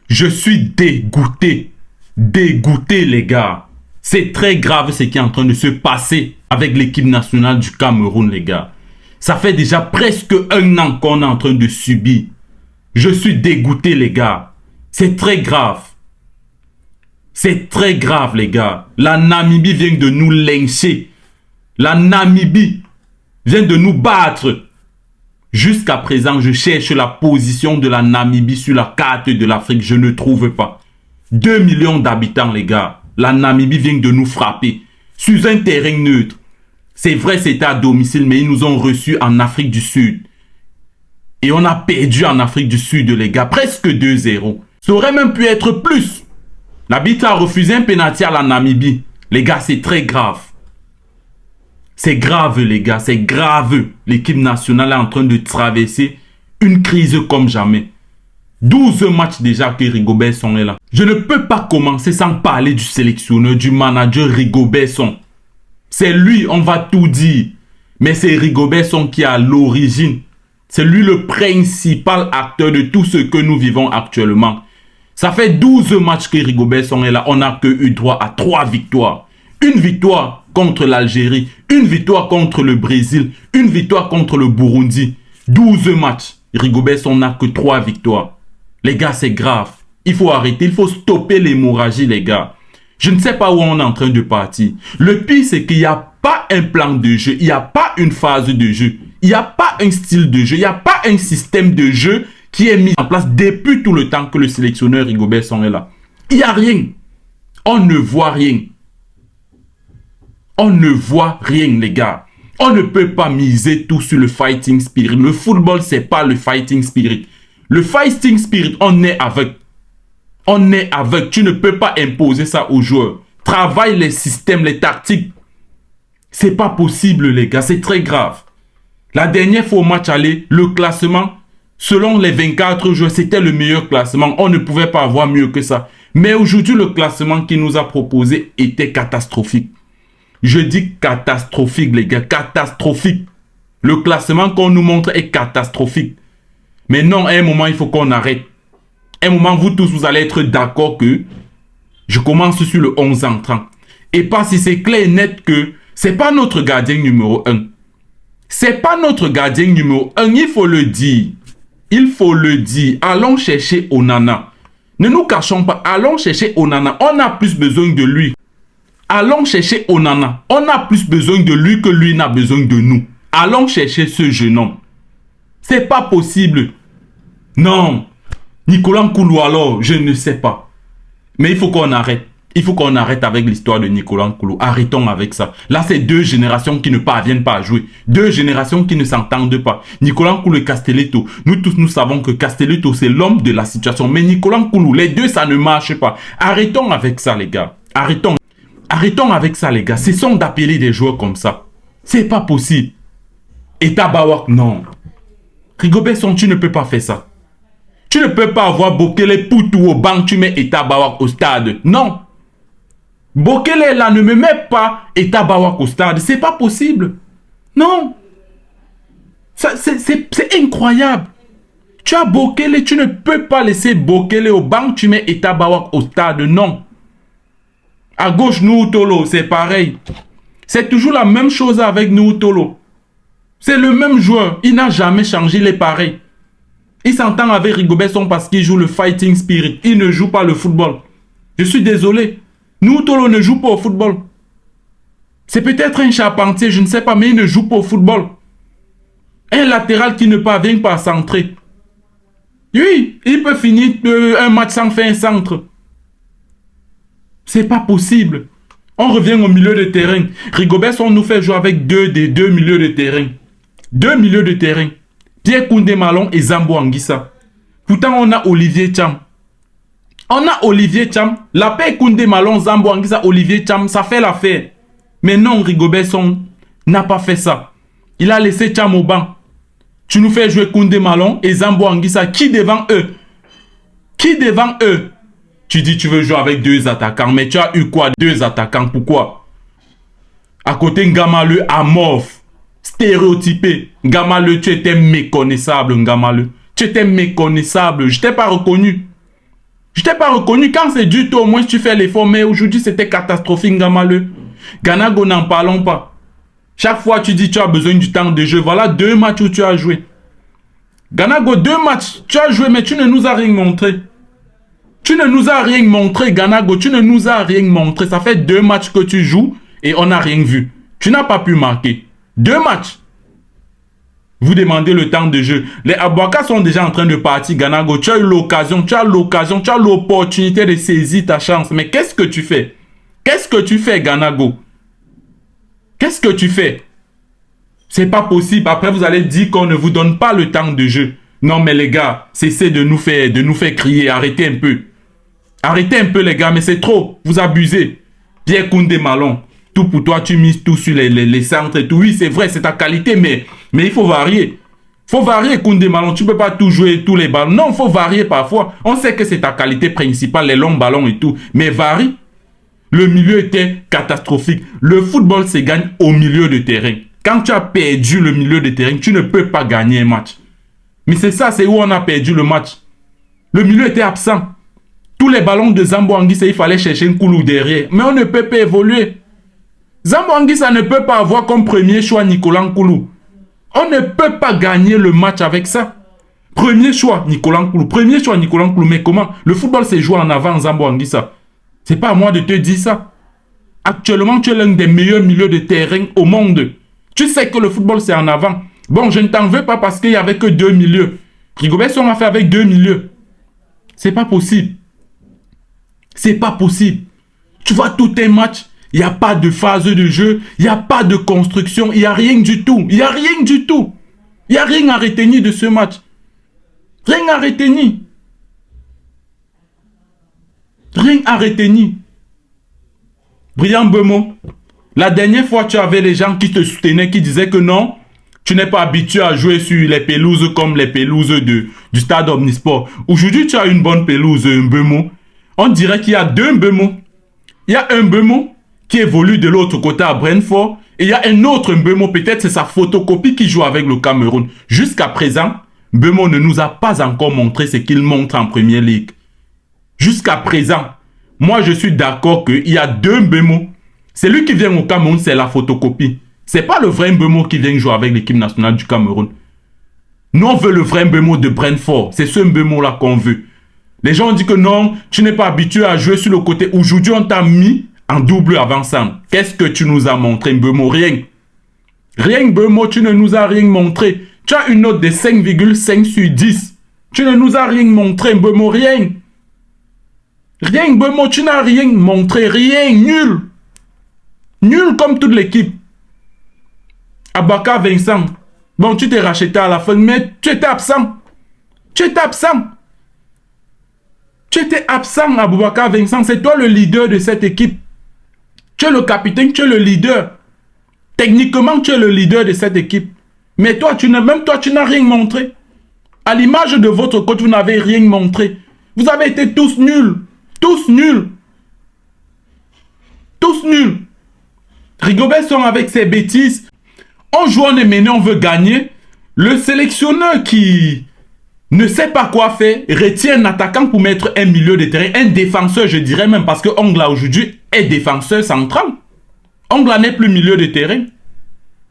Je suis dégoûté. Dégoûté, les gars. C'est très grave ce qui est en train de se passer avec l'équipe nationale du Cameroun, les gars. Ça fait déjà presque 1 an qu'on est en train de subir. Je suis dégoûté, les gars. C'est très grave. C'est très grave, les gars. La Namibie vient de nous lyncher. La Namibie vient de nous battre. Jusqu'à présent, je cherche la position de la Namibie sur la carte de l'Afrique. Je ne trouve pas. 2 millions d'habitants, les gars. La Namibie vient de nous frapper. Sur un terrain neutre. C'est vrai, c'était à domicile, mais ils nous ont reçus en Afrique du Sud. Et on a perdu en Afrique du Sud, les gars. Presque 2-0. Ça aurait même pu être plus. L'arbitre a refusé un pénalty à la Namibie. Les gars, c'est très grave. C'est grave, les gars. C'est grave. L'équipe nationale est en train de traverser une crise comme jamais. 12 matchs déjà que Rigobert Song est là. Je ne peux pas commencer sans parler du sélectionneur, du manager Rigobert Song. C'est lui, on va tout dire. Mais c'est Rigobert Song qui est à l'origine. C'est lui le principal acteur de tout ce que nous vivons actuellement. Ça fait 12 matchs que Rigobert Song est là. On n'a que eu droit à 3 victoires. Une victoire contre l'Algérie, une victoire contre le Brésil, une victoire contre le Burundi. 12 matchs. Rigobert Song n'a que 3 victoires. Les gars, c'est grave. Il faut arrêter, il faut stopper l'hémorragie, les gars. Je ne sais pas où on est en train de partir. Le pire, c'est qu'il n'y a pas un plan de jeu. Il n'y a pas une phase de jeu. Il n'y a pas un style de jeu. Il n'y a pas un système de jeu qui est mis en place depuis tout le temps que le sélectionneur Rigobert Song est là. Il n'y a rien. On ne voit rien. On ne voit rien, les gars. On ne peut pas miser tout sur le fighting spirit. Le football, c'est pas le fighting spirit. Le fighting spirit, on est avec. On est avec. Tu ne peux pas imposer ça aux joueurs. Travaille les systèmes, les tactiques. C'est pas possible, les gars. C'est très grave. La dernière fois au match aller, le classement, selon les 24 joueurs, c'était le meilleur classement. On ne pouvait pas avoir mieux que ça. Mais aujourd'hui, le classement qu'il nous a proposé était catastrophique. Je dis catastrophique, les gars. Catastrophique. Le classement qu'on nous montre est catastrophique. Mais non, à un moment, il faut qu'on arrête. À un moment, vous tous, vous allez être d'accord que je commence sur le 11 entrant. Et pas si c'est clair et net que c'est pas notre gardien numéro 1. C'est pas notre gardien numéro 1. Il faut le dire. Il faut le dire. Allons chercher Onana. Ne nous cachons pas. Allons chercher Onana. On a plus besoin de lui. Allons chercher Onana. On a plus besoin de lui que lui n'a besoin de nous. Allons chercher ce jeune homme. C'est pas possible. Non. Nicolas Nkoulou alors, je ne sais pas. Mais il faut qu'on arrête. Il faut qu'on arrête avec l'histoire de Nicolas Nkoulou. Arrêtons avec ça. Là, c'est 2 générations qui ne parviennent pas à jouer. 2 générations qui ne s'entendent pas. Nicolas Nkoulou et Castelletto. Nous tous, nous savons que Castelletto, c'est l'homme de la situation. Mais Nicolas Nkoulou, les deux, ça ne marche pas. Arrêtons avec ça, les gars. Arrêtons. Arrêtons avec ça, les gars. Cessons d'appeler des joueurs comme ça. C'est pas possible. Et Tabawak, non. Rigobert Song, tu ne peux pas faire ça. Tu ne peux pas avoir Bokele Poutou au banc, tu mets Etabawak au stade. Non. Bokele là, ne me mets pas Etabawak au stade. C'est pas possible. Non. C'est incroyable. Tu as Bokele, tu ne peux pas laisser Bokele au banc, tu mets Etabawak au stade. Non. À gauche, Noutolo, c'est pareil. C'est toujours la même chose avec Noutolo. C'est le même joueur. Il n'a jamais changé, il est pareil. Il s'entend avec Rigobert Song parce qu'il joue le fighting spirit. Il ne joue pas le football. Je suis désolé. Noutolo ne joue pas au football. C'est peut-être un charpentier, je ne sais pas, mais il ne joue pas au football. Un latéral qui ne parvient pas à centrer. Oui, il peut finir un match sans faire un centre. C'est pas possible. On revient au milieu de terrain. Rigobert Song nous fait jouer avec deux milieux de terrain. 2 milieux de terrain. Pierre Koundé Malong et Zambo Anguissa. Pourtant, on a Olivier Cham. On a Olivier Cham. La paix Koundé Malong, Zambo Anguissa, Olivier Cham, ça fait l'affaire. Mais non, Rigobert Song n'a pas fait ça. Il a laissé Cham au banc. Tu nous fais jouer Koundé Malong et Zambo Anguissa. Qui devant eux? Qui devant eux? Tu dis tu veux jouer avec 2 attaquants. Mais tu as eu quoi? 2 attaquants. Pourquoi? À côté, Ngamalu amorphe. Stéréotypé. Ngamalu, tu étais méconnaissable, Ngamalu. Tu étais méconnaissable. Je t'ai pas reconnu. Je t'ai pas reconnu. Quand c'est dur, toi, au moins, tu fais l'effort. Mais aujourd'hui, c'était catastrophique, Ngamaleu. Ganago, n'en parlons pas. Chaque fois, tu dis tu as besoin du temps de jeu. Voilà 2 matchs où tu as joué. Ganago, 2 matchs. Tu as joué, mais tu ne nous as rien montré. Tu ne nous as rien montré, Ganago. Tu ne nous as rien montré. Ça fait 2 matchs que tu joues et on n'a rien vu. Tu n'as pas pu marquer. 2 matchs. Vous demandez le temps de jeu. Les Abouaka sont déjà en train de partir, Ganago. Tu as eu l'occasion, tu as l'opportunité de saisir ta chance. Mais qu'est-ce que tu fais? Qu'est-ce que tu fais, Ganago? Qu'est-ce que tu fais? C'est pas possible. Après, vous allez dire qu'on ne vous donne pas le temps de jeu. Non, mais les gars, cessez de nous faire crier. Arrêtez un peu. Arrêtez un peu, les gars, mais c'est trop. Vous abusez. Pierre Koundé Malon. Tout pour toi, tu mises tout sur les centres et tout. Oui, c'est vrai, c'est ta qualité, mais il faut varier. Il faut varier, Koundé Malon. Tu ne peux pas tout jouer, tous les ballons. Non, il faut varier parfois. On sait que c'est ta qualité principale, les longs ballons et tout. Mais varie. Le milieu était catastrophique. Le football se gagne au milieu de terrain. Quand tu as perdu le milieu de terrain, tu ne peux pas gagner un match. Mais c'est ça, c'est où on a perdu le match. Le milieu était absent. Tous les ballons de Zambo Anguissa, il fallait chercher un Koulou derrière. Mais on ne peut pas évoluer. Zambo Anguissa ne peut pas avoir comme premier choix Nicolas Nkoulou. On ne peut pas gagner le match avec ça. Premier choix, Nicolas Nkoulou. Premier choix, Nicolas Nkoulou. Mais comment? Le football s'est joué en avant, Zambo Anguissa. C'est pas à moi de te dire ça. Actuellement, tu es l'un des meilleurs milieux de terrain au monde. Tu sais que le football, c'est en avant. Bon, je ne t'en veux pas parce qu'il n'y avait que 2 milieux. Rigobert Song a fait avec 2 milieux. C'est pas possible. C'est pas possible. Tu vois tout un match, il n'y a pas de phase de jeu, il n'y a pas de construction, il n'y a rien du tout. Il n'y a rien du tout. Il n'y a rien à retenir de ce match. Rien à retenir. Rien à retenir. Brian Mbeumo, la dernière fois, tu avais les gens qui te soutenaient, qui disaient que non, tu n'es pas habitué à jouer sur les pelouses comme les pelouses du stade Omnisport. Aujourd'hui, tu as une bonne pelouse, Mbeumo. On dirait qu'il y a 2 Mbeumo. Il y a un Mbeumo qui évolue de l'autre côté à Brentford. Et il y a un autre Mbeumo, peut-être c'est sa photocopie qui joue avec le Cameroun. Jusqu'à présent, Mbeumo ne nous a pas encore montré ce qu'il montre en Première Ligue. Jusqu'à présent, moi je suis d'accord qu'il y a 2 Mbeumo. Celui qui vient au Cameroun, c'est la photocopie. C'est pas le vrai Mbeumo qui vient jouer avec l'équipe nationale du Cameroun. Nous, on veut le vrai Mbeumo de Brentford. C'est ce Mbeumo-là qu'on veut. Les gens ont dit que non, tu n'es pas habitué à jouer sur le côté. Aujourd'hui, on t'a mis en double avant-centre. Qu'est-ce que tu nous as montré, Mbeumo? Rien. Rien, Mbeumo, tu ne nous as rien montré. Tu as une note de 5,5 sur 10. Tu ne nous as rien montré, Mbeumo, rien. Rien, Mbeumo, tu n'as rien montré, rien, nul. Nul comme toute l'équipe. Abaka Vincent. Bon, tu t'es racheté à la fin, mais tu étais absent. Tu étais absent. Tu étais absent, Aboubakar Vincent. C'est toi le leader de cette équipe. Tu es le capitaine, tu es le leader. Techniquement, tu es le leader de cette équipe. Mais toi, même toi, tu n'as rien montré. À l'image de votre coach, vous n'avez rien montré. Vous avez été tous nuls. Tous nuls. Tous nuls. Rigobert Song avec ses bêtises. On joue, on est mené, on veut gagner. Le sélectionneur qui ne sait pas quoi faire, retient un attaquant pour mettre un milieu de terrain, un défenseur, je dirais même, parce que Ongla aujourd'hui est défenseur central. Ongla n'est plus milieu de terrain.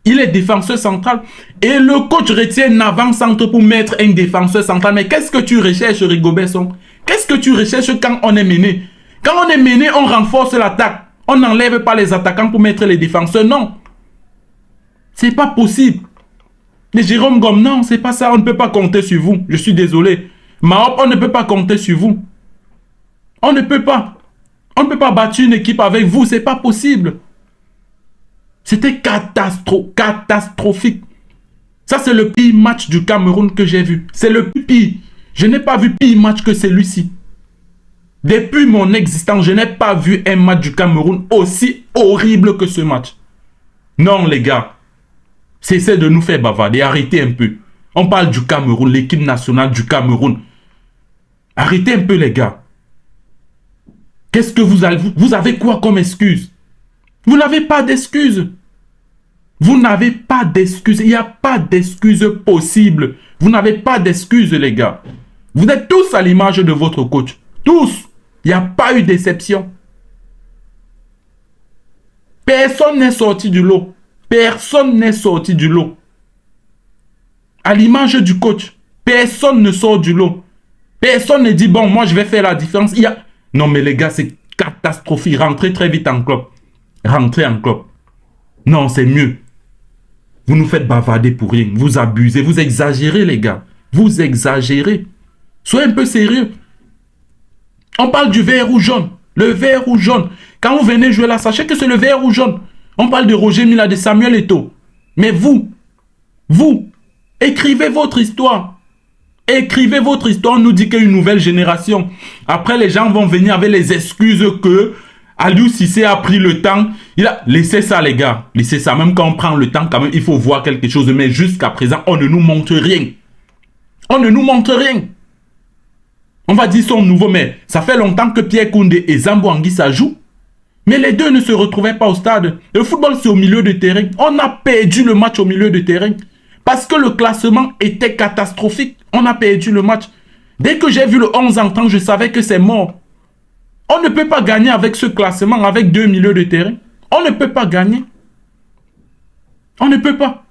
Il est défenseur central. Et le coach retient un avant-centre pour mettre un défenseur central. Mais qu'est-ce que tu recherches, Rigobert Song? Qu'est-ce que tu recherches quand on est mené? Quand on est mené, on renforce l'attaque. On n'enlève pas les attaquants pour mettre les défenseurs. Non. C'est pas possible. Mais Jérôme Gomme, non, c'est pas ça. On ne peut pas compter sur vous. Je suis désolé. Mahop, on ne peut pas compter sur vous. On ne peut pas. On ne peut pas battre une équipe avec vous. C'est pas possible. C'était catastrophique. Ça, c'est le pire match du Cameroun que j'ai vu. C'est le pire. Je n'ai pas vu pire match que celui-ci. Depuis mon existence, je n'ai pas vu un match du Cameroun aussi horrible que ce match. Non, les gars. Cessez de nous faire bavarder. Arrêtez un peu. On parle du Cameroun, l'équipe nationale du Cameroun. Arrêtez un peu, les gars. Qu'est-ce que vous avez quoi comme excuse? Vous n'avez pas d'excuse. Vous n'avez pas d'excuse. Il n'y a pas d'excuse possible. Vous n'avez pas d'excuse, les gars. Vous êtes tous à l'image de votre coach. Tous. Il n'y a pas eu d'exception. Personne n'est sorti du lot. Personne n'est sorti du lot. À l'image du coach, personne ne sort du lot. Personne ne dit, bon, moi, je vais faire la différence. Non, mais les gars, c'est catastrophique. Rentrez très vite en club. Rentrez en club. Non, c'est mieux. Vous nous faites bavarder pour rien. Vous abusez. Vous exagérez, les gars. Vous exagérez. Soyez un peu sérieux. On parle du vert ou jaune. Le vert ou jaune. Quand vous venez jouer là, sachez que c'est le vert ou jaune. On parle de Roger Mila, de Samuel Eto'o. Mais vous, écrivez votre histoire. Écrivez votre histoire. On nous dit qu'il y a une nouvelle génération. Après, les gens vont venir avec les excuses que Aliou Cissé a pris le temps. Laissez ça, les gars. Laissez ça. Même quand on prend le temps, quand même, il faut voir quelque chose. Mais jusqu'à présent, on ne nous montre rien. On ne nous montre rien. On va dire qu'ils sont nouveaux, mais ça fait longtemps que Pierre Koundé et Zambo Anguissa jouent. Mais les deux ne se retrouvaient pas au stade. Le football, c'est au milieu de terrain. On a perdu le match au milieu de terrain. Parce que le classement était catastrophique. On a perdu le match. Dès que j'ai vu le 11 en temps, je savais que c'est mort. On ne peut pas gagner avec ce classement, avec deux milieux de terrain. On ne peut pas gagner. On ne peut pas.